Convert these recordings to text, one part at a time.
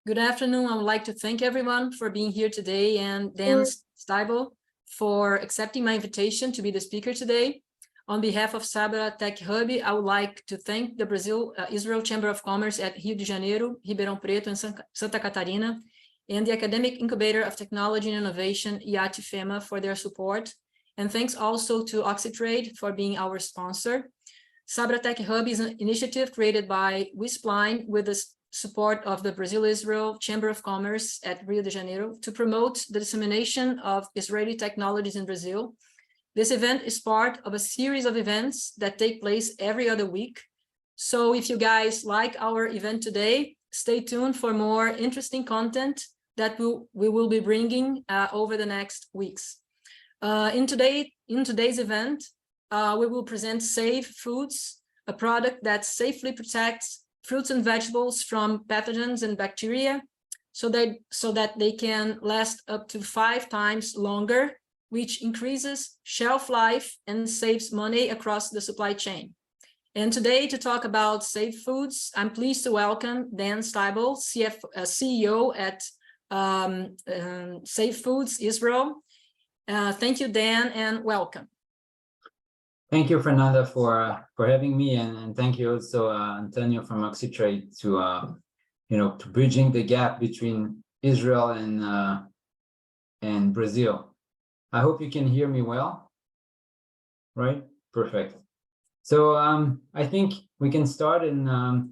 Good afternoon. I would like to thank everyone for being here today and Dan Sztybel for accepting my invitation to be the speaker today. On behalf of Sabra Tech Hub, I would like to thank the Israel Chamber of Commerce at Rio de Janeiro, Ribeirão Preto, and Santa Catarina, and the Academic Incubator of Technology and Innovation, IAT-FEMA, for their support. And thanks also to Oxytrade for being our sponsor. Sabra Tech Hub is an initiative created by WISPLINE with the support of the Brazil-Israel Chamber of Commerce at Rio de Janeiro to promote the dissemination of Israeli technologies in Brazil. This event is part of a series of events that take place every other week. So if you guys like our event today, stay tuned for more interesting content that we will be bringing over the next weeks. In today's event, we will present Safe Foods, a product that safely protects fruits and vegetables from pathogens and bacteria so that they can last up to 5 times longer, which increases shelf life and saves money across the supply chain. And today, to talk about Safe Foods, I'm pleased to welcome Dan Sztybel, CEO at Safe Foods Israel. Thank you, Dan, and welcome. Thank you, Fernanda, for having me, and thank you also, Antonio from Oxytrade, to bridging the gap between Israel and Brazil. I hope you can hear me well. Right? Perfect. So I think we can start, and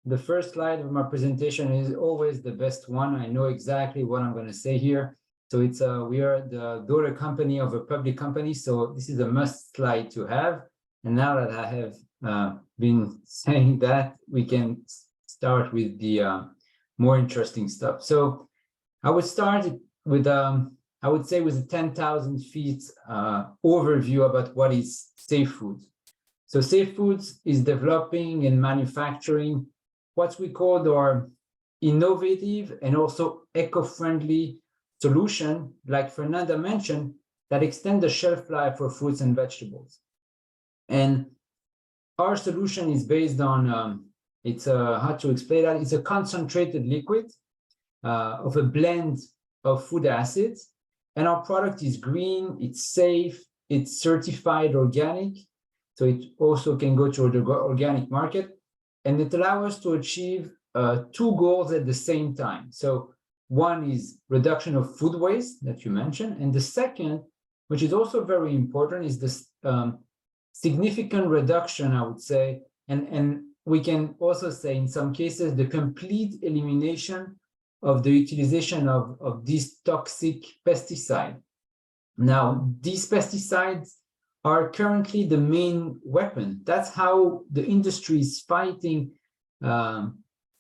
the first slide of my presentation is always the best one. I know exactly what I'm going to say here. So it's we are the daughter company of a public company, so this is a must slide to have. And now that I have been saying that, we can start with the more interesting stuff. So I would start with I would say with a 10,000 feet overview about what is Safe Foods. So Safe Foods is developing and manufacturing what we call our innovative and also eco-friendly solution, like Fernanda mentioned, that extend the shelf life for fruits and vegetables. And our solution is based on, how to explain that, it's a concentrated liquid of a blend of food acids. And our product is green, it's safe, it's certified organic. So it also can go to the organic market. And it allows us to achieve 2 goals at the same time. So one is reduction of food waste that you mentioned. And the second, which is also very important, is this significant reduction, I would say, and we can also say in some cases, the complete elimination of the utilization of these toxic pesticides. Now, these pesticides are currently the main weapon. That's how the industry is fighting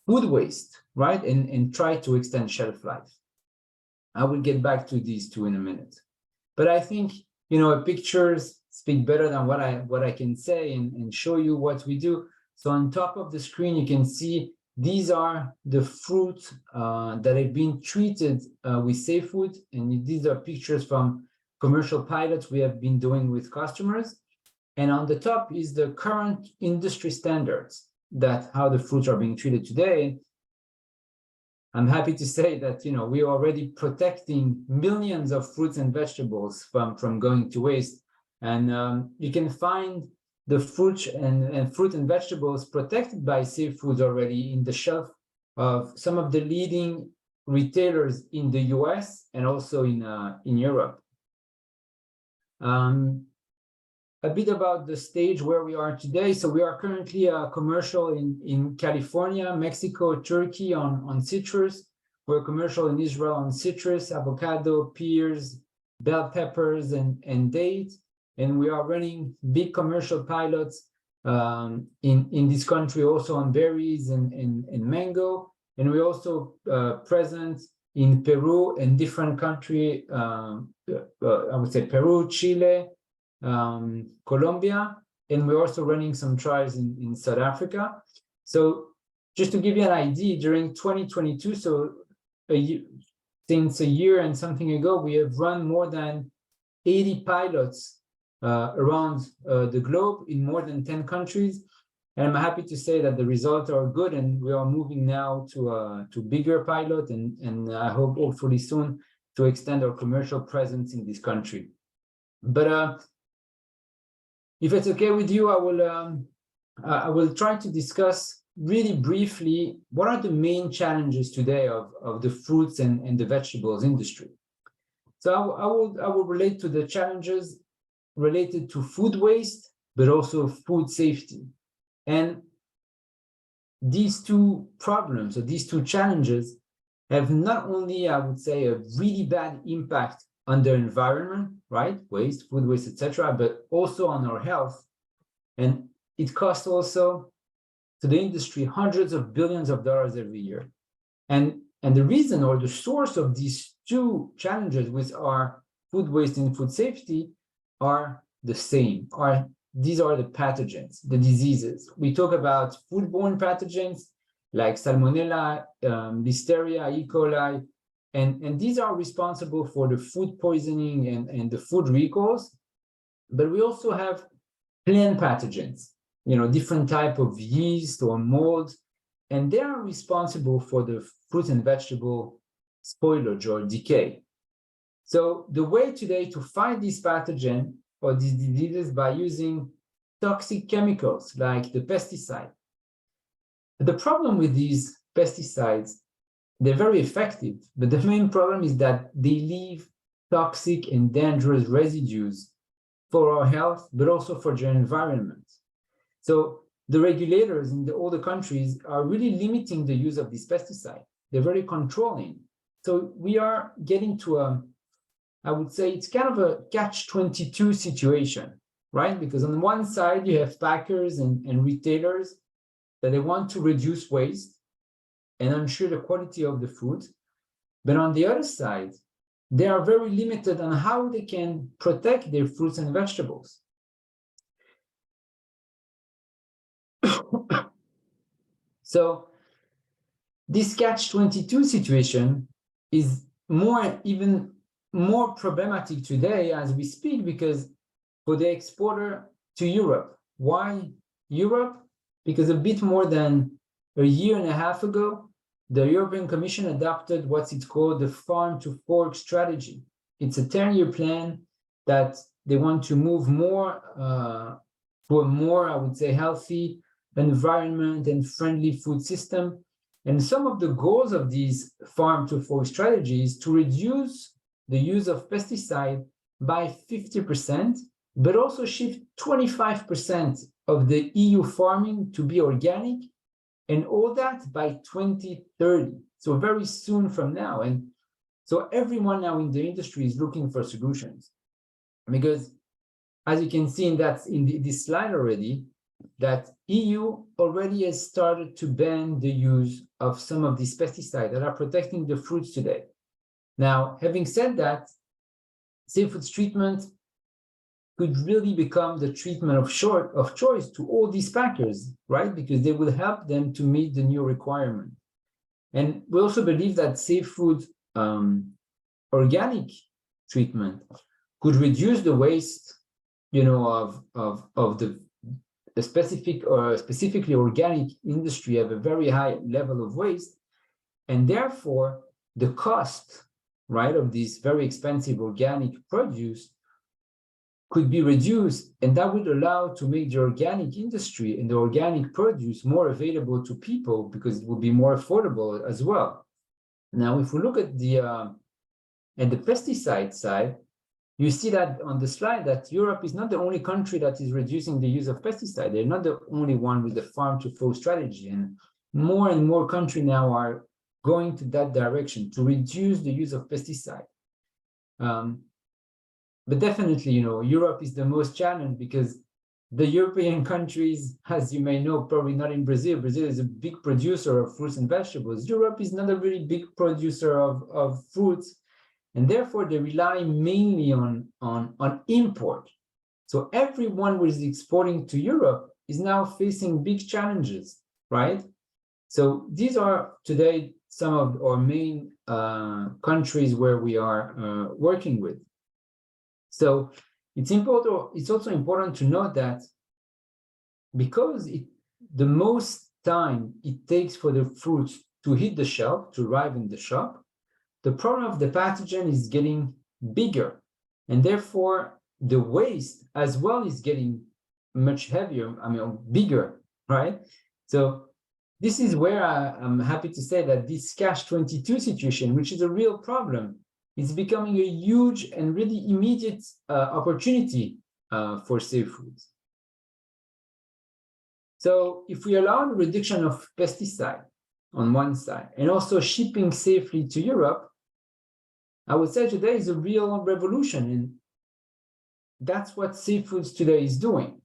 food waste, right? And try to extend shelf life. I will get back to these two in a minute. But I think, pictures speak better than what I can say and show you what we do. So on top of the screen, you can see these are the fruits that have been treated with Safe Food. And these are pictures from commercial pilots we have been doing with customers. And on the top is the current industry standards that how the fruits are being treated today. I'm happy to say that we are already protecting millions of fruits and vegetables from going to waste. And you can find the fruit and vegetables protected by Safe Foods already in the shelf of some of the leading retailers in the US and also in Europe. A bit about the stage where we are today. So we are currently a commercial in California, Mexico, Turkey on citrus. We're commercial in Israel on citrus, avocado, pears, bell peppers, and dates. And we are running big commercial pilots in this country also on berries and mango. And we're also present in Peru and different countries, I would say Peru, Chile, Colombia, and we're also running some trials in South Africa. So just to give you an idea, during 2022, so since a year and something ago, we have run more than 80 pilots around the globe in more than 10 countries. And I'm happy to say that the results are good, and we are moving now to bigger pilot, and I hope hopefully soon to extend our commercial presence in this country. But if it's okay with you, I will try to discuss really briefly what are the main challenges today of the fruits and the vegetables industry. So I will relate to the challenges related to food waste, but also food safety. And these two problems, or these two challenges, have not only, I would say, a really bad impact on the environment, right? Waste, food waste, etc., but also on our health. And it costs also to the industry hundreds of billions of dollars every year. And the reason, or the source of these two challenges with our food waste and food safety are the same. These are the pathogens, the diseases. We talk about foodborne pathogens like Salmonella, Listeria, E. coli, and these are responsible for the food poisoning and the food recalls. But we also have plant pathogens, different type of yeast or mold, and they are responsible for the fruit and vegetable spoilage or decay. So the way today to fight this pathogen or these diseases by using toxic chemicals like the pesticide. The problem with these pesticides, they're very effective, but the main problem is that they leave toxic and dangerous residues for our health, but also for the environment. So the regulators in all the countries are really limiting the use of this pesticide. They're very controlling. So we are getting to I would say it's kind of a catch-22 situation, right? Because on one side, you have packers and retailers that they want to reduce waste and ensure the quality of the food. But on the other side, they are very limited on how they can protect their fruits and vegetables. So this catch-22 situation is even more problematic today as we speak, because for the exporter to Europe. Why Europe? Because a bit more than a year and a half ago, the European Commission adopted what's it called the farm to fork strategy. It's a 10-year plan that they want to move more to a more, I would say, healthy environment and friendly food system. And some of the goals of these farm to fork strategies to reduce the use of pesticide by 50%, but also shift 25% of the EU farming to be organic, and all that by 2030. So very soon from now. And so everyone now in the industry is looking for solutions, because as you can see in this slide already, that EU already has started to ban the use of some of these pesticides that are protecting the fruits today. Now, having said that, safe foods treatment could really become the treatment of choice to all these packers, right? Because they will help them to meet the new requirement. And we also believe that safe food organic treatment could reduce the waste, of the specific or specifically organic industry have a very high level of waste, and therefore the cost, right, of this very expensive organic produce could be reduced, and that would allow to make the organic industry and the organic produce more available to people, because it would be more affordable as well. Now, if we look at the pesticide side, you see that on the slide that Europe is not the only country that is reducing the use of pesticide. They're not the only one with the farm to fork strategy, and more countries now are going to that direction to reduce the use of pesticide. But definitely, Europe is the most challenged, because the European countries, as you may know, probably not in Brazil. Brazil is a big producer of fruits and vegetables. Europe is not a really big producer of fruits, and therefore they rely mainly on import. So everyone who is exporting to Europe is now facing big challenges, right? So these are today some of our main countries where we are working with. So it's also important to note that because the most time it takes for the fruits to hit the shelf, to arrive in the shop, the problem of the pathogen is getting bigger. And therefore, the waste as well is getting much heavier, bigger, right? So this is where I'm happy to say that this catch-22 situation, which is a real problem, is becoming a huge and really immediate opportunity for safe foods. So if we allow the reduction of pesticide on one side and also shipping safely to Europe, I would say today is a real revolution, and that's what safe foods today is doing.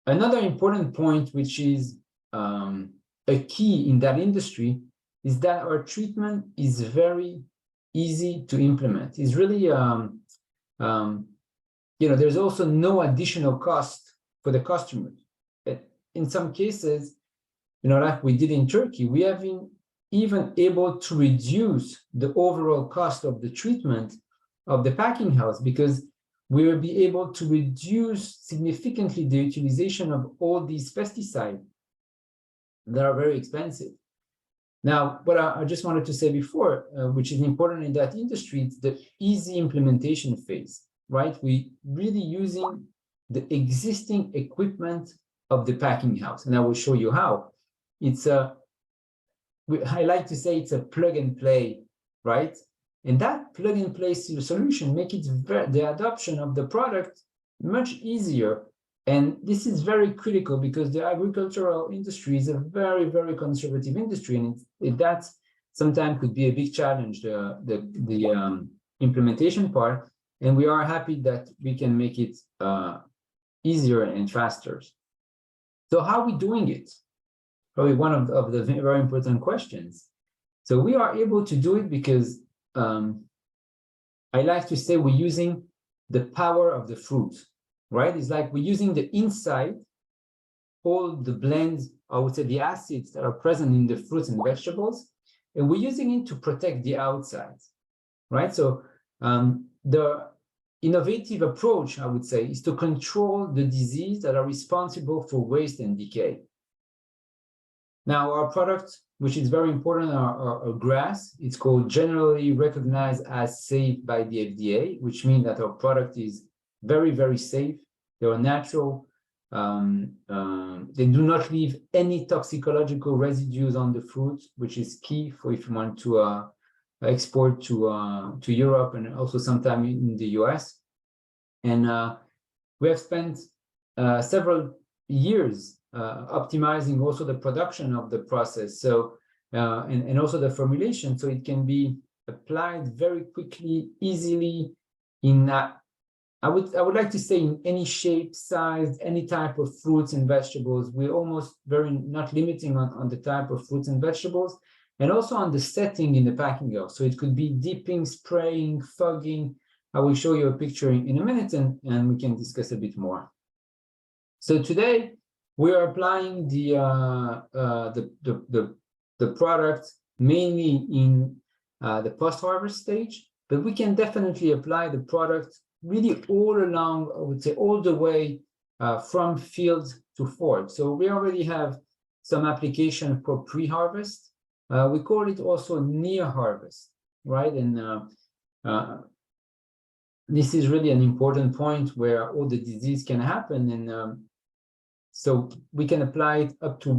Another important point, which is a key in that industry, is that our treatment is very easy to implement. It's really, there's also no additional cost for the customers. In some cases, like we did in Turkey, we have been even able to reduce the overall cost of the treatment of the packing house, because we will be able to reduce significantly the utilization of all these pesticides that are very expensive. Now, what I just wanted to say before, which is important in that industry, it's the easy implementation phase, right? We really using the existing equipment of the packing house, and I will show you how. I like to say it's a plug and play, right? And that plug and play solution make it the adoption of the product much easier. And this is very critical because the agricultural industry is a very, very conservative industry, and that sometimes could be a big challenge, the implementation part. And we are happy that we can make it easier and faster. So how are we doing it? Probably one of the very important questions. So we are able to do it because I like to say we're using the power of the fruit, right? It's like we're using the inside, all the blends, I would say the acids that are present in the fruits and vegetables, and we're using it to protect the outside, right? So the innovative approach, I would say, is to control the disease that are responsible for waste and decay. Now, our product, which is very important, our grass, it's called generally recognized as safe by the FDA, which means that our product is very, very safe. They are natural. They do not leave any toxicological residues on the fruit, which is key for if you want to export to Europe and also sometime in the US. And we have spent several years optimizing also the production of the process, so and also the formulation, so it can be applied very quickly, easily in I would like to say in any shape, size, any type of fruits and vegetables. We're almost very not limiting on the type of fruits and vegetables, and also on the setting in the packing house. So it could be dipping, spraying, fogging. I will show you a picture in a minute, and we can discuss a bit more. So today we are applying the product mainly in the post-harvest stage, but we can definitely apply the product really all along, I would say all the way from field to fork. So we already have some application for pre-harvest. We call it also near harvest, right? And this is really an important point where all the disease can happen. And so we can apply it up to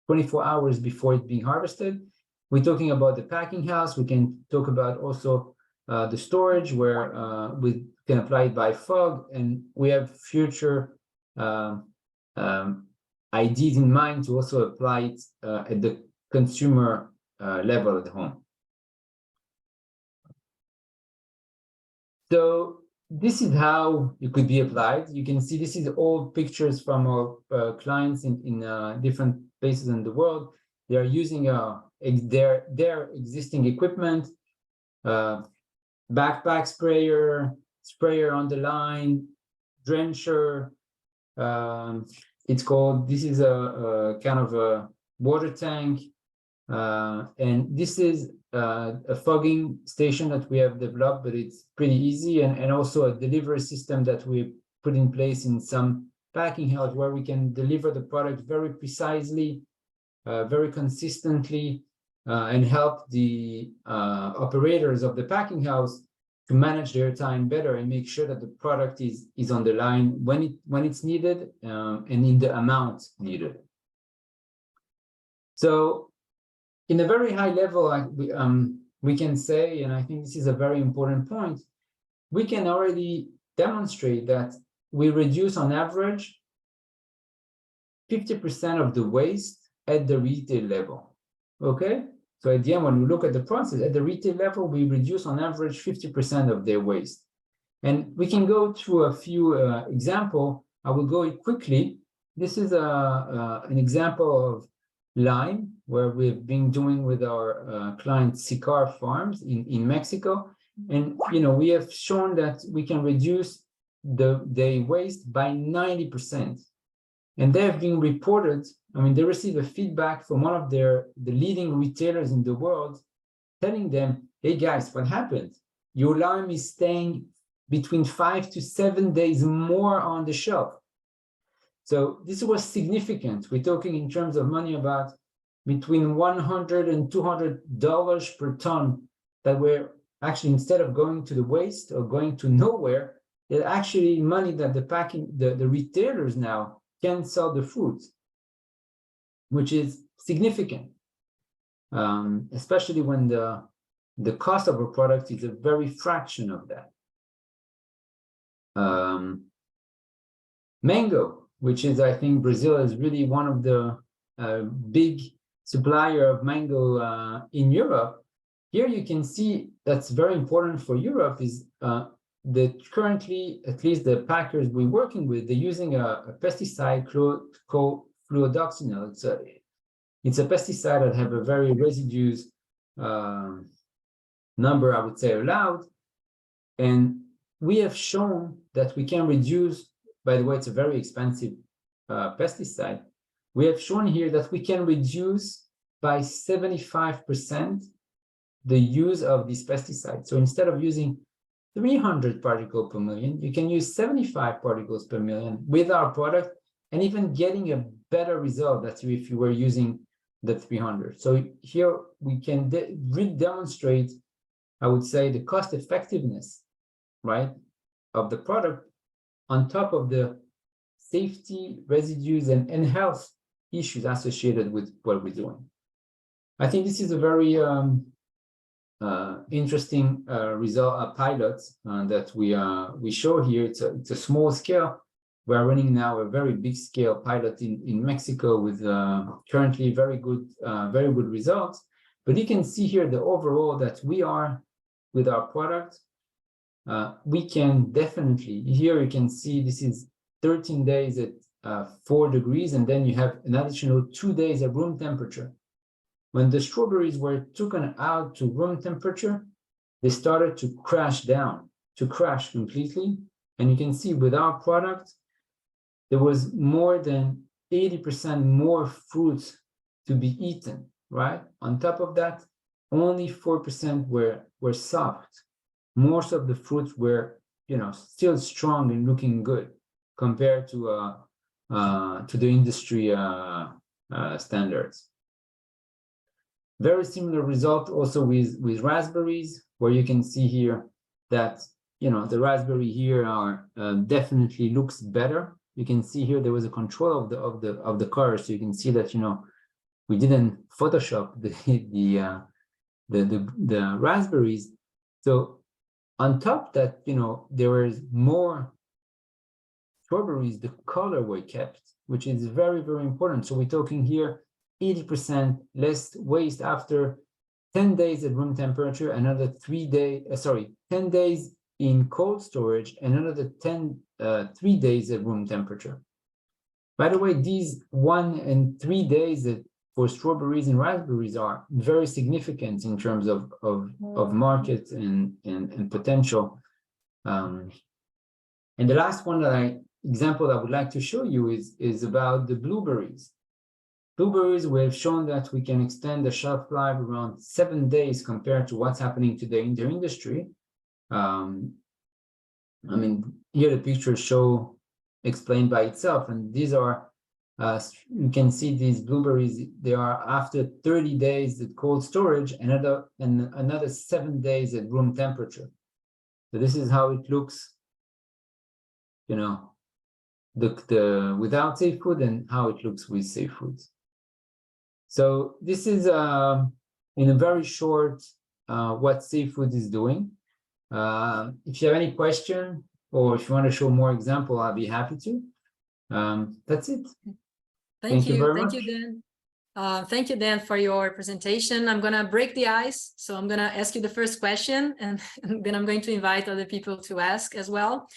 24 hours before it being harvested. We're talking about the packing house. We can talk about also the storage, where we can apply it by fog, and we have future ideas in mind to also apply it at the consumer level at home. So this is how it could be applied. You can see this is all pictures from our clients in different places in the world. They are using their existing equipment, backpack sprayer, sprayer on the line, drencher. This is a kind of a water tank. And this is a fogging station that we have developed, but it's pretty easy, and also a delivery system that we put in place in some packing house where we can deliver the product very precisely, very consistently, and help the operators of the packing house to manage their time better and make sure that the product is on the line when it's needed, and in the amount needed. So in a very high level, we can say, and I think this is a very important point, we can already demonstrate that we reduce on average 50% of the waste at the retail level. Okay, so at the end, when we look at the process at the retail level, we reduce on average 50% of their waste. And we can go through a few examples. I will go quickly. This is an example of lime, where we've been doing with our client Sicar Farms in Mexico. And we have shown that we can reduce the waste by 90%. And they have been reported, they received a feedback from one of the leading retailers in the world, telling them, hey guys, what happened? Your lime is staying between 5 to 7 days more on the shelf. So this was significant. We're talking in terms of money about between $100 and $200 per ton that were actually, instead of going to the waste or going to nowhere, it's actually money that the retailers now can sell the fruit, which is significant, especially when the cost of a product is a very fraction of that. Mango, which is, I think Brazil is really one of the big supplier of mango in Europe. Here you can see that's very important for Europe is that currently, at least the packers we're working with, they're using a pesticide called fluodoxinil. It's a pesticide that have a very residues number, I would say, allowed. And we have shown that we can reduce, by the way, it's a very expensive pesticide. We have shown here that we can reduce by 75% the use of this pesticide. So instead of using 300 particles per million, you can use 75 particles per million with our product, and even getting a better result than if you were using the 300. So here we can really demonstrate, I would say, the cost effectiveness, right, of the product on top of the safety, residues, and health issues associated with what we're doing. I think this is a very interesting result, pilot that we show here. It's a small scale. We're running now a very big scale pilot in Mexico with currently very good results. But you can see here the overall that we are with our product. We can definitely, here you can see this is 13 days at 4 degrees, and then you have an additional 2 days at room temperature. When the strawberries were taken out to room temperature, they started to crash completely. And you can see with our product, there was more than 80% more fruit to be eaten, right? On top of that, only 4% were soft. Most of the fruits were, still strong and looking good compared to the industry standards. Very similar result also with raspberries, where you can see here that the raspberry here are definitely looks better. You can see here there was a control of the color, so you can see that we didn't Photoshop the raspberries. So on top that there was more strawberries, the color were kept, which is very, very important. So we're talking here 80% less waste after 10 days at room temperature, another 10 days in cold storage, and another 3 days at room temperature. By the way, these 1 and 3 days for strawberries and raspberries are very significant in terms of market and potential. And the last example I would like to show you is about the blueberries. Blueberries, we have shown that we can extend the shelf life around 7 days compared to what's happening today in the industry. Here the pictures show explained by itself. And these are, you can see these blueberries, they are after 30 days at cold storage, and another 7 days at room temperature. So this is how it looks, you know, the without safe food and how it looks with safe foods. So this is in a very short what safe food is doing. If you have any question or if you want to show more example, I'll be happy to. That's it. Thank you very much. Thank you, Dan. Thank you, Dan, for your presentation. I'm going to break the ice. So I'm going to ask you the first question, and then I'm going to invite other people to ask as well.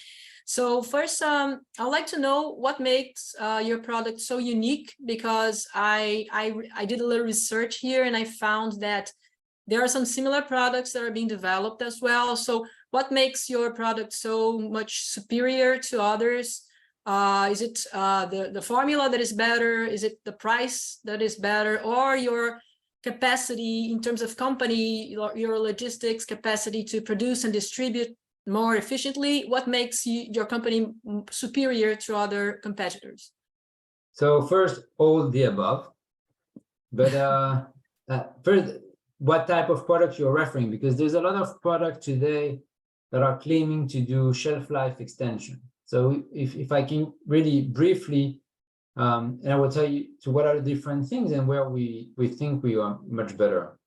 So first, I'd like to know what makes your product so unique, because I did a little research here and I found that there are some similar products that are being developed as well. So what makes your product so much superior to others? Is it the formula that is better? Is it the price that is better? Or your capacity in terms of company, your logistics capacity to produce and distribute more efficiently? What makes your company superior to other competitors? So first, all the above. But first, what type of product you're referring? Because there's a lot of product today that are claiming to do shelf life extension. So if I can really briefly, and I will tell you to what are the different things and where we think we are much better.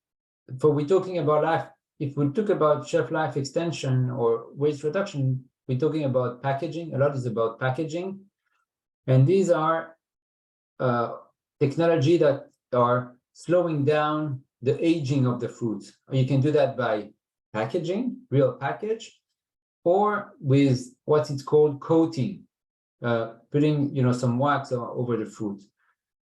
For we're talking about life, if we talk about shelf life extension or waste reduction, we're talking about packaging. A lot is about packaging. And these are technology that are slowing down the aging of the fruits. You can do that by packaging, real package, or with what it's called coating, putting some wax over the fruit.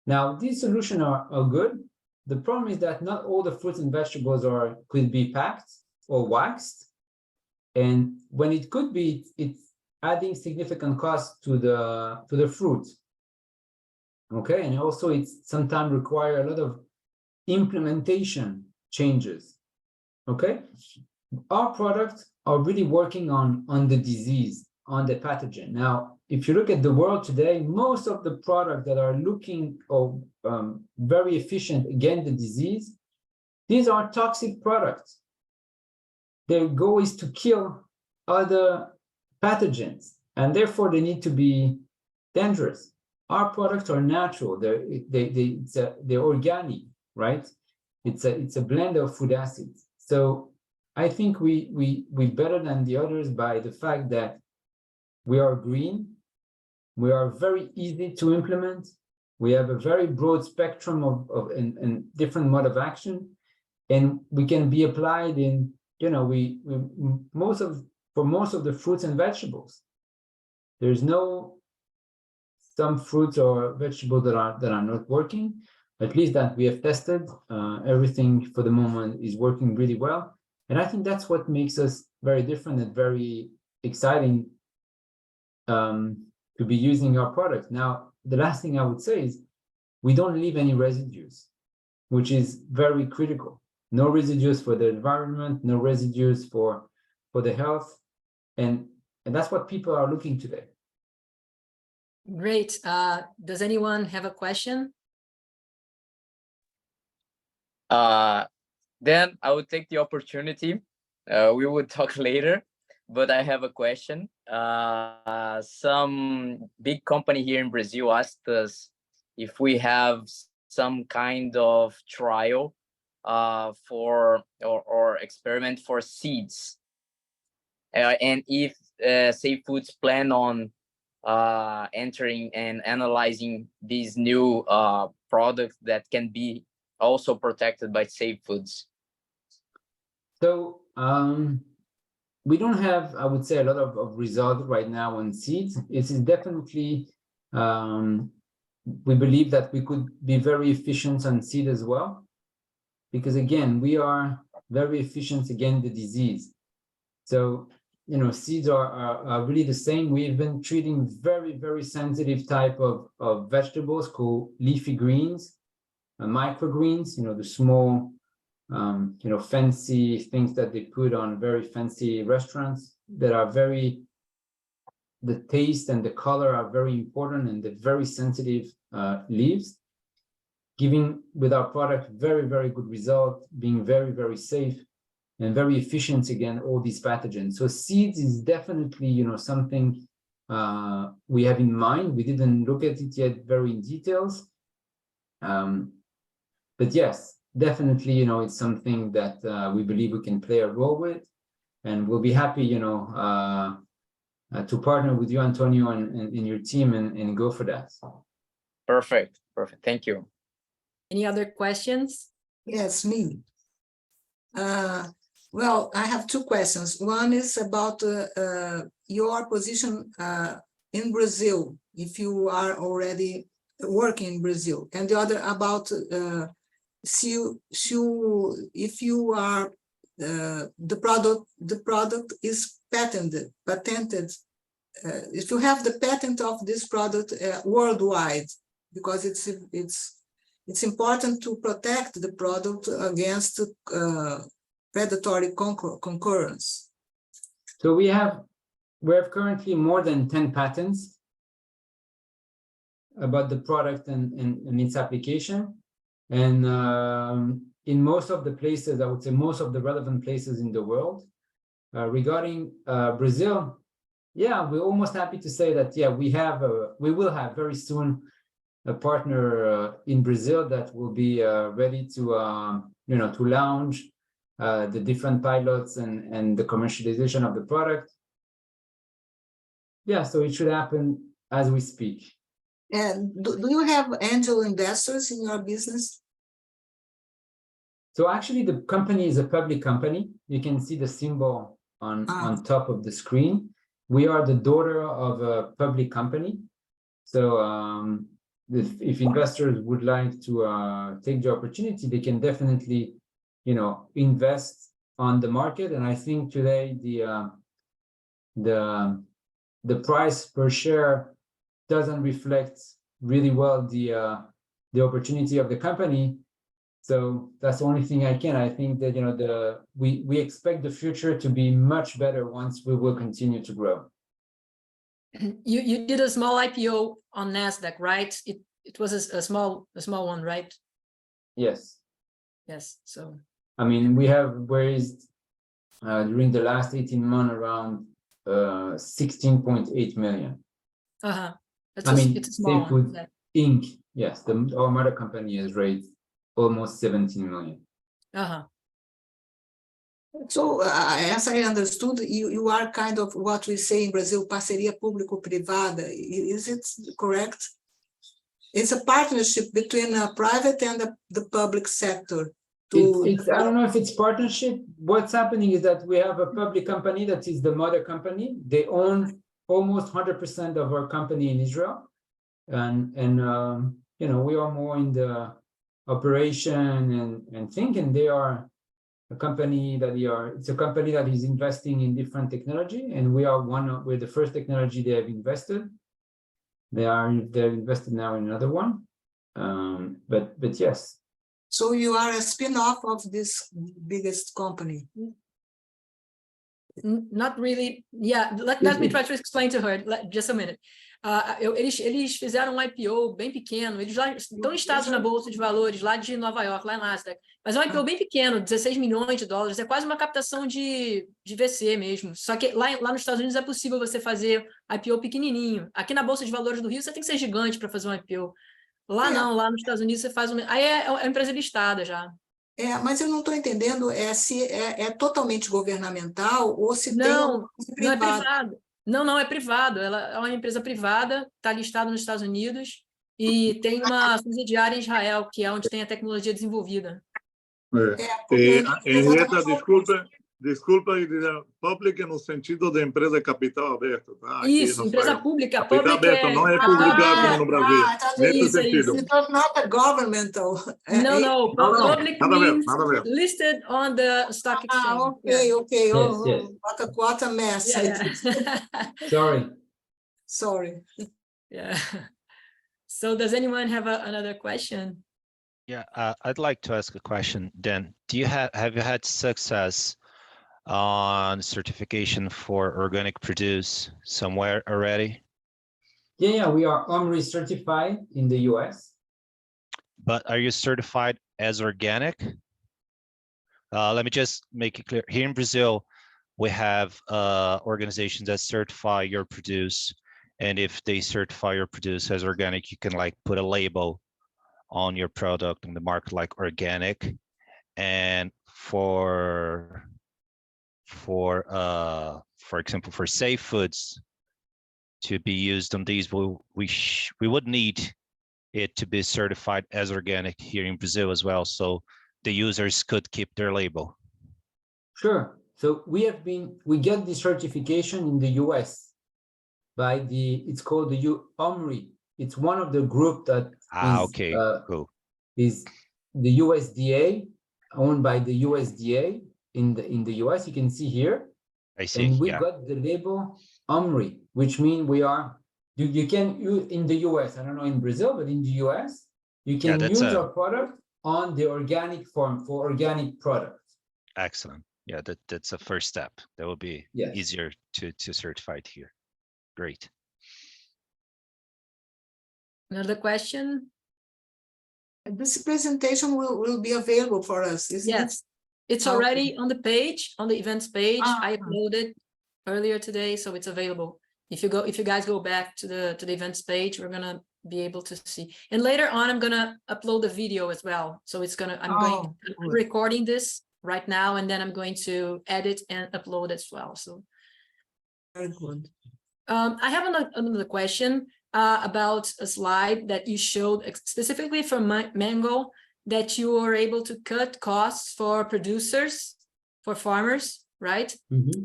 Now, these solutions are good. The problem is that not all the fruits and vegetables could be packed or waxed. And when it could be, it's adding significant cost to the fruit. Okay, and also it's sometimes require a lot of implementation changes. Okay, our products are really working on the disease, on the pathogen. Now, if you look at the world today, most of the products that are looking or very efficient against the disease, these are toxic products. Their goal is to kill other pathogens, and therefore they need to be dangerous. Our products are natural. They're organic, right? It's a blend of food acids. So I think we're better than the others by the fact that we are green, we are very easy to implement, we have a very broad spectrum of different mode of action, and we can be applied in, for most of the fruits and vegetables. There's some fruits or vegetables that are not working, at least that we have tested. Everything for the moment is working really well. And I think that's what makes us very different and very exciting to be using our product. Now, the last thing I would say is we don't leave any residues, which is very critical. No residues for the environment, no residues for the health. And that's what people are looking today. Great. Does anyone have a question? Then I would take the opportunity. We would talk later, but I have a question. Some big company here in Brazil asked us if we have some kind of trial for or experiment for seeds, and if Safe Foods plan on entering and analyzing these new products that can be also protected by Safe Foods. So we don't have, I would say, a lot of results right now on seeds. It is definitely, we believe that we could be very efficient on seed as well, because again, we are very efficient against the disease. So, seeds are really the same. We've been treating very, very sensitive type of vegetables called leafy greens, microgreens, the small, fancy things that they put on very fancy restaurants that are very the taste and the color are very important, and the very sensitive leaves, giving with our product very, very good result, being very, very safe and very efficient against all these pathogens. So seeds is definitely, you know, something we have in mind. We didn't look at it yet very in details. But yes, definitely, you know, it's something that we believe we can play a role with, and we'll be happy, you know, to partner with you, Antonio, and your team and go for that. Perfect. Perfect. Thank you. Any other questions? Yes, me. Well, I have two questions. One is about your position in Brazil, if you are already working in Brazil, and the other about if you are the product is patented. If you have the patent of this product worldwide, because it's important to protect the product against predatory concurrence. So we have currently more than 10 patents about the product and its application. And in most of the places, I would say most of the relevant places in the world. Regarding Brazil, yeah, we're almost happy to say that, yeah, we will have very soon a partner in Brazil that will be ready to, you know, to launch the different pilots and the commercialization of the product. Yeah, so it should happen as we speak. And do you have angel investors in your business? So actually, the company is a public company. You can see the symbol on top of the screen. We are the daughter of a public company. So if investors would like to take the opportunity, they can definitely, you know, invest on the market. And I think today the price per share doesn't reflect really well the opportunity of the company. So that's the only thing I think that, you know, we expect the future to be much better once we will continue to grow. You did a small IPO on NASDAQ, right? It was a small one, right? Yes. Yes. So I mean, we have raised during the last 18 months around 16.8 million. I mean, it's a small one. Yeah. Inc. Yes, our mother company has raised almost 17 million. So, as I understood, you are kind of what we say in Brazil, parceria público-privada. Is it correct? It's a partnership between a private and the public sector. I don't know if it's partnership. What's happening is that we have a public company that is the mother company. They own almost 100% of our company in Israel, and you know, we are more in the operation and thinking. They are a company it's a company that is investing in different technology, and we're the first technology they have invested. They're invested now in another one, but yes. So you are a spin-off of this biggest company? Not really. Yeah, let me try to explain to her. Just a minute. Eles fizeram um IPO bem pequeno. Eles lá estão listados na Bolsa de Valores, lá de Nova York, lá na Nasdaq. Mas é um IPO bem pequeno, 16 milhões de dólares. É quase uma captação de VC mesmo. Só que lá nos Estados Unidos é possível você fazer IPO pequenininho. Aqui na Bolsa de Valores do Rio, você tem que ser gigante para fazer um IPO. Lá não, lá nos Estados Unidos você faz aí é uma empresa listada já. Mas eu não estou entendendo se é totalmente governamental ou se não, tem não é privado. Não, é privado. Ela é uma empresa privada, está listada nos Estados Unidos e tem uma subsidiária em Israel, que é onde tem a tecnologia desenvolvida. Henrietta, desculpa, pública no sentido de empresa de capital aberto, tá? Isso, empresa pública. Capital aberto não é publicado como no Brasil. Nesse sentido. It's not a governmental. No. Public means nada a ver. listed on the stock exchange. Okay. Yes. What a mess. Yeah. Sorry. Yeah. So does anyone have another question? Yeah, I'd like to ask a question, Dan. Have you had success on certification for organic produce somewhere already? Yeah, we are OMRI certified in the US. But are you certified as organic? Let me just make it clear. Here in Brazil, we have organizations that certify your produce. And if they certify your produce as organic, you can like put a label on your product on the market like organic. And for example, for safe foods to be used on these, we would need it to be certified as organic here in Brazil as well, so the users could keep their label. Sure. So we get the certification in the US by it's called the OMRI. It's one of the group that Okay, cool. is the USDA, owned by the USDA in the US. You can see here. I see. And we Yeah. got the label OMRI, which means we are. You can use in the US. I don't know in Brazil, but in the US, you can use our product on the organic form for organic products. Excellent. Yeah, that's a first step. That will be easier to certify it here. Great. Another question? This presentation will be available for us, isn't it? Yes, it's already on the page, on the events page. I uploaded earlier today, so it's available. If you guys go back to the events page, we're gonna be able to see. And later on, I'm gonna upload the video as well. So I'm recording this right now, and then I'm going to edit and upload as well. So very good. I have another question about a slide that you showed specifically for mango, that you were able to cut costs for producers, for farmers, right? Mm-hmm.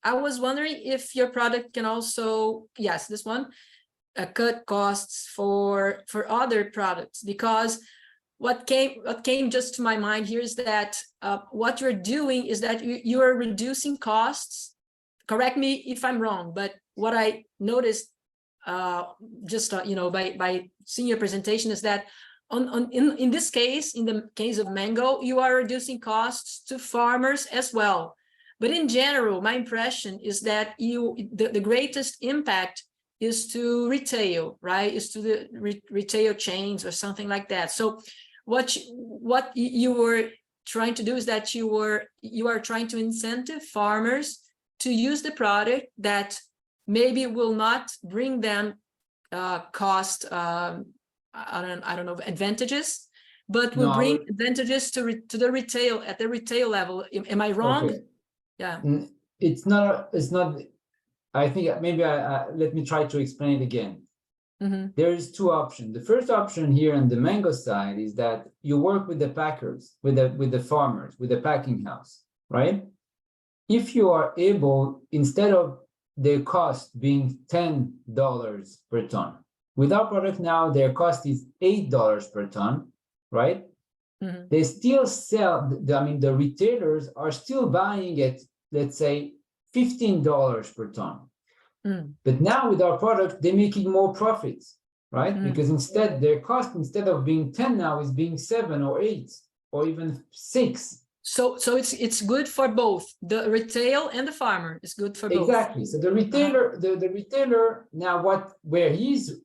I was wondering if your product can also, yes, this one, cut costs for other products, because what came just to my mind here is that what you're doing is that you are reducing costs. Correct me if I'm wrong, but what I noticed by seeing your presentation is that in this case, in the case of mango, you are reducing costs to farmers as well. But in general, my impression is that the greatest impact is to retail, right? Is to the retail chains or something like that. So what you were trying to do is that you are trying to incentive farmers to use the product that maybe will not bring them cost I don't know, advantages, but will bring advantages to the retail, at the retail level. Am I wrong? Okay. Yeah. It's not. I think maybe let me try to explain it again. Mm-hmm. There is two options. The first option here on the mango side is that you work with the packers, with the farmers, with the packing house, right? If you are able, instead of their cost being $10 per ton, with our product now, their cost is $8 per ton, right? Mm-hmm. They still sell, the retailers are still buying at, let's say, $15 per ton. Mm. But now with our product, they're making more profits, right? Because instead, their cost, instead of being 10 now, is being 7 or 8 or even 6. So it's good for both the retail and the farmer. It's good for both. Exactly. So the retailer, the retailer now, where he's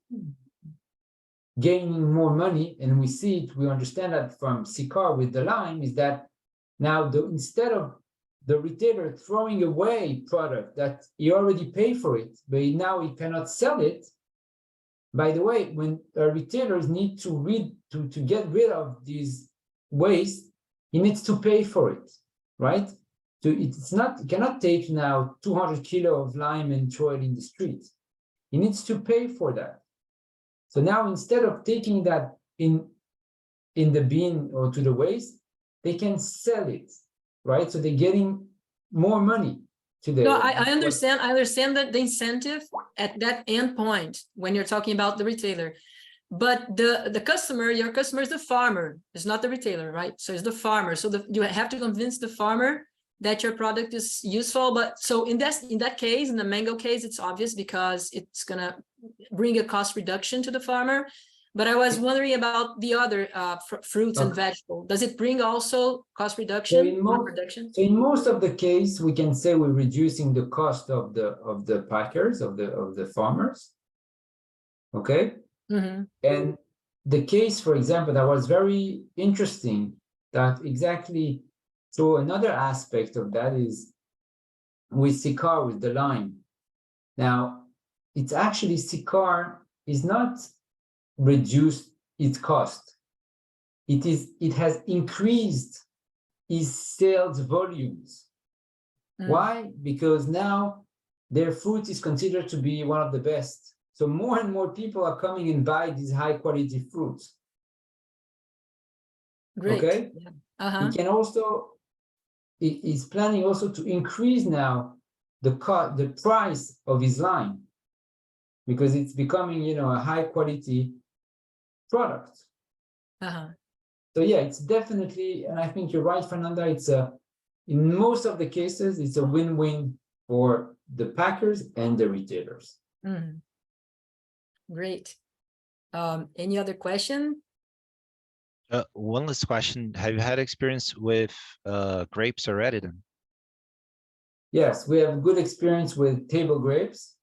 gaining more money, and we see it, we understand that from Sicar with the lime, is that now instead of the retailer throwing away product that he already paid for it, but now he cannot sell it. By the way, when retailers need to get rid of these waste, he needs to pay for it, right? So he cannot take now 200 kilo of lime and throw it in the street. He needs to pay for that. So now instead of taking that in the bin or to the waste, they can sell it, right? So they're getting more money to the. No, I understand. I understand that the incentive at that end point when you're talking about the retailer, but the customer, your customer is the farmer. It's not the retailer, right? So it's the farmer. So you have to convince the farmer that your product is useful. But so in that case, in the mango case, it's obvious because it's gonna bring a cost reduction to the farmer. But I was wondering about the other fruits and Okay. vegetables. Does it bring also cost So reduction in on most, production? so in most of the case, we can say we're reducing the cost of the packers, of the farmers. Okay. Mhm. And the case, for example, that was very interesting, that exactly, so another aspect of that is with Sicar, with the lime. Now, it's actually Sicar is not reduced its cost. It has increased its sales volumes. Mm. Why? Because now their fruit is considered to be one of the best. So more and more people are coming and buy these high quality fruits. Great. Okay. Yeah. Uh-huh. It can also, it is planning also to increase now the price of his line, because it's becoming, you know, a high quality product. Uh-huh. So yeah, it's definitely, and I think you're right, Fernanda, it's in most of the cases, it's a win-win for the packers and the retailers. Mhm. Great. Any other question? One last question. Have you had experience with grapes already then? Yes, we have good experience with table grapes.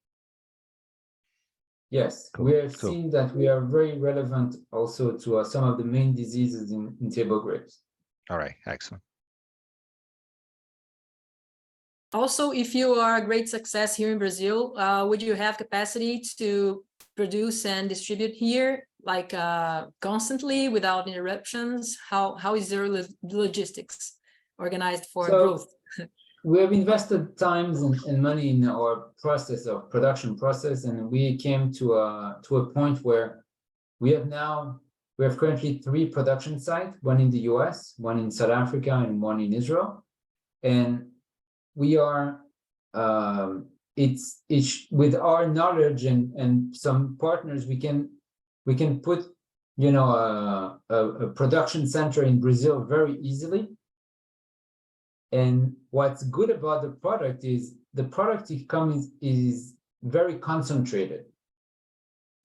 Yes, Cool, we have cool. seen that we are very relevant also to some of the main diseases in table grapes. All right, excellent. Also, if you are a great success here in Brazil, would you have capacity to produce and distribute here, like constantly without interruptions? How is your logistics organized for So, growth? we have invested times and money in our process of production process, and we came to a point where we have currently 3 production sites, one in the US, one in South Africa, and one in Israel. And we are it's with our knowledge and some partners, we can put, you know, a production center in Brazil very easily. And what's good about the product is the product is very concentrated.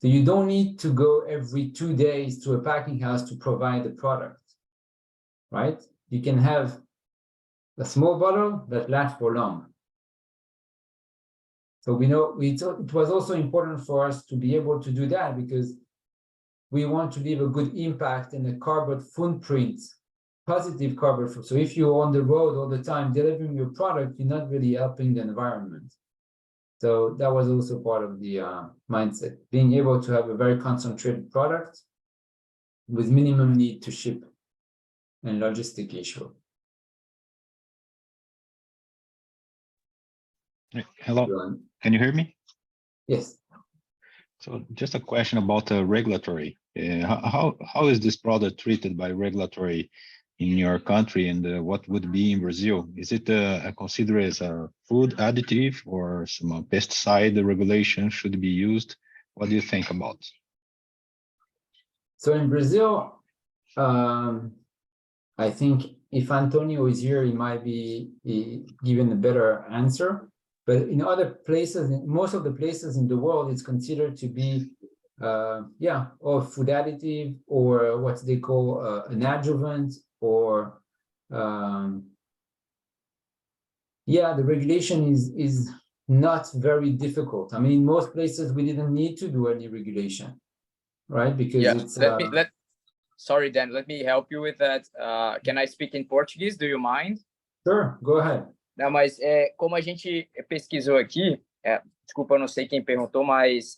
So you don't need to go every 2 days to a packing house to provide the product, right? You can have a small bottle that lasts for long. So we know it was also important for us to be able to do that, because we want to leave a good impact and a carbon footprint, positive carbon footprint. So if you're on the road all the time delivering your product, you're not really helping the environment. So that was also part of the mindset, being able to have a very concentrated product with minimum need to ship and logistic issue. Hello, So, can you hear me? yes. So just a question about regulatory. How is this product treated by regulatory in your country, and what would be in Brazil? Is it considered as a food additive, or some pesticide regulation should be used? What do you think about? So in Brazil, I think if Antonio is here, he might be given a better answer. But in other places, most of the places in the world, it's considered to be, or food additive, or what they call an adjuvant, or the regulation is not very difficult. I mean, in most places, we didn't need to do any regulation, right? Because it's sorry, Dan, let me help you with that. Can I speak in Portuguese? Do you mind? Sure, go ahead. Não, mas como a gente pesquisou aqui, desculpa, eu não sei quem perguntou, mas...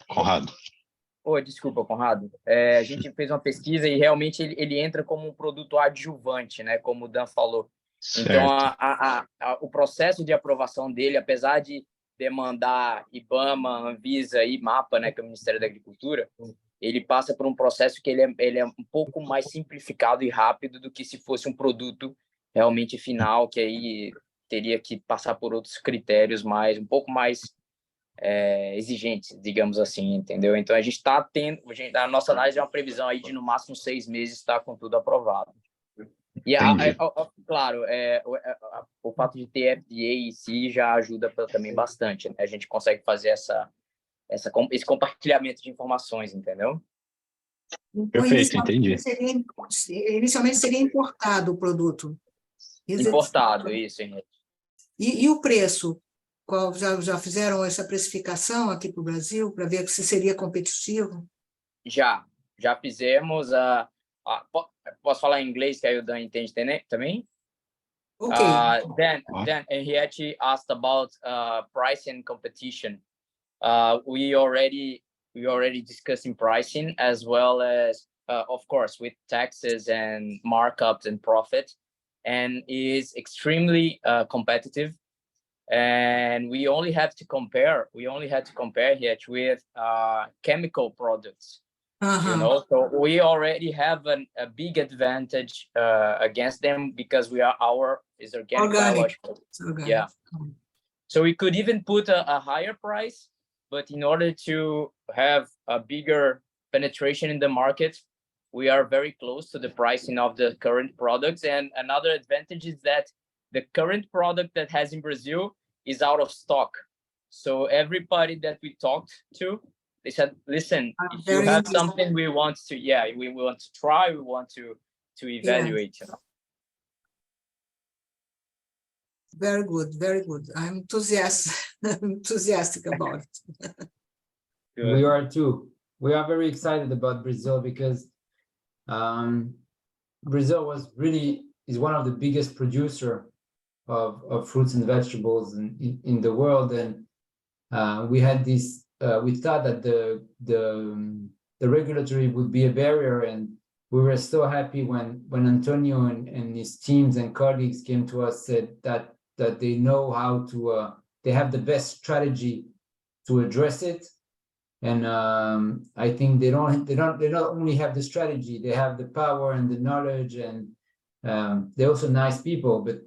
Conrado. Desculpa, Conrado. A gente fez uma pesquisa e realmente ele entra como um produto adjuvante, né? Como o Dan falou. Certo. Então, o processo de aprovação dele, apesar de demandar IBAMA, Anvisa e MAPA, né, que é o Ministério da Agricultura, ele passa por um processo que ele é um pouco mais simplificado e rápido do que se fosse um produto realmente final, que aí teria que passar por outros critérios um pouco mais exigentes, digamos assim, entendeu? Então a gente está tendo, a nossa análise é uma previsão aí de no máximo 6 meses estar com tudo aprovado. E claro, o fato de ter FDA em si já ajuda também bastante, né? A gente consegue fazer esse compartilhamento de informações, entendeu? Então, Perfeito, entendi. Inicialmente seria importado o produto. Importado, isso, Henrique. E o preço? Já fizeram essa precificação aqui para o Brasil, para ver se seria competitivo? Já fizemos posso falar em inglês, que aí o Dan entende também? Ok. Dan, Henriette asked about pricing and competition. We already discussing pricing, as well as of course with taxes and markups and profit, and is extremely competitive. And we only had to compare here with chemical products. You know, so we already have a big advantage against them, because our is organic. Biological. Yeah. So we could even put a higher price, but in order to have a bigger penetration in the market, we are very close to the pricing of the current products. And another advantage is that the current product that has in Brazil is out of stock. So everybody that we talked to, they said, listen, if you have something we want to try, we want to evaluate. Yeah. Very good, very good. I'm enthusiastic about it. We are too. We are very excited about Brazil, because Brazil is one of the biggest producer of fruits and vegetables in the world, and we had this. We thought that the regulatory would be a barrier, and we were so happy when Antonio and his teams and colleagues came to us, said that they know how to. They have the best strategy to address it, and I think they not only have the strategy, they have the power and the knowledge, and they're also nice people, but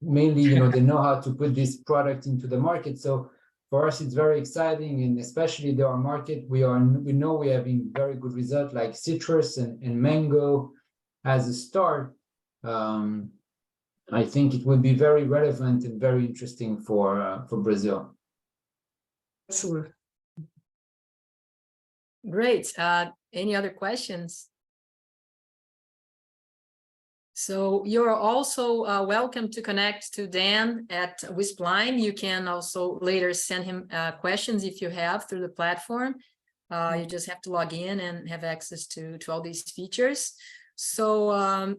mainly, they know how to put this product into the market. So for us, it's very exciting, and especially our market, we know we're having very good results, like citrus and mango as a start. I think it will be very relevant and very interesting for Brazil. Sure. Great. Any other questions? So you're also welcome to connect to Dan at Wispline. You can also later send him questions if you have through the platform. You just have to log in and have access to all these features. So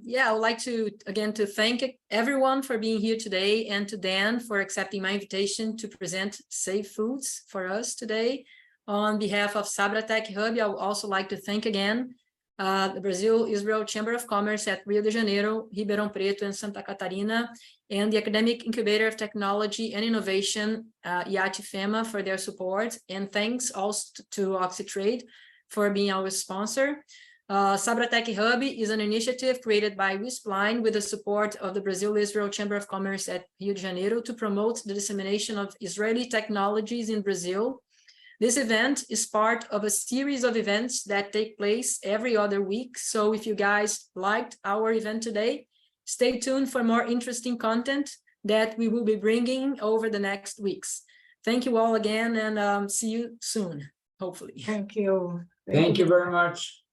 yeah, I would like to thank everyone for being here today, and to Dan for accepting my invitation to present Safe Foods for us today. On behalf of Sabra Tech Hub, I would also like to thank again the Brazil-Israel Chamber of Commerce at Rio de Janeiro, Ribeirão Preto, and Santa Catarina, and the Academic Incubator of Technology and Innovation, IAT-FEMA, for their support. And thanks also to Oxytrade for being our sponsor. Sabra Tech Hub is an initiative created by Wispline with the support of the Brazil-Israel Chamber of Commerce at Rio de Janeiro to promote the dissemination of Israeli technologies in Brazil. This event is part of a series of events that take place every other week. So if you guys liked our event today, stay tuned for more interesting content that we will be bringing over the next weeks. Thank you all again, and see you soon, hopefully. Thank you. Thank you very much.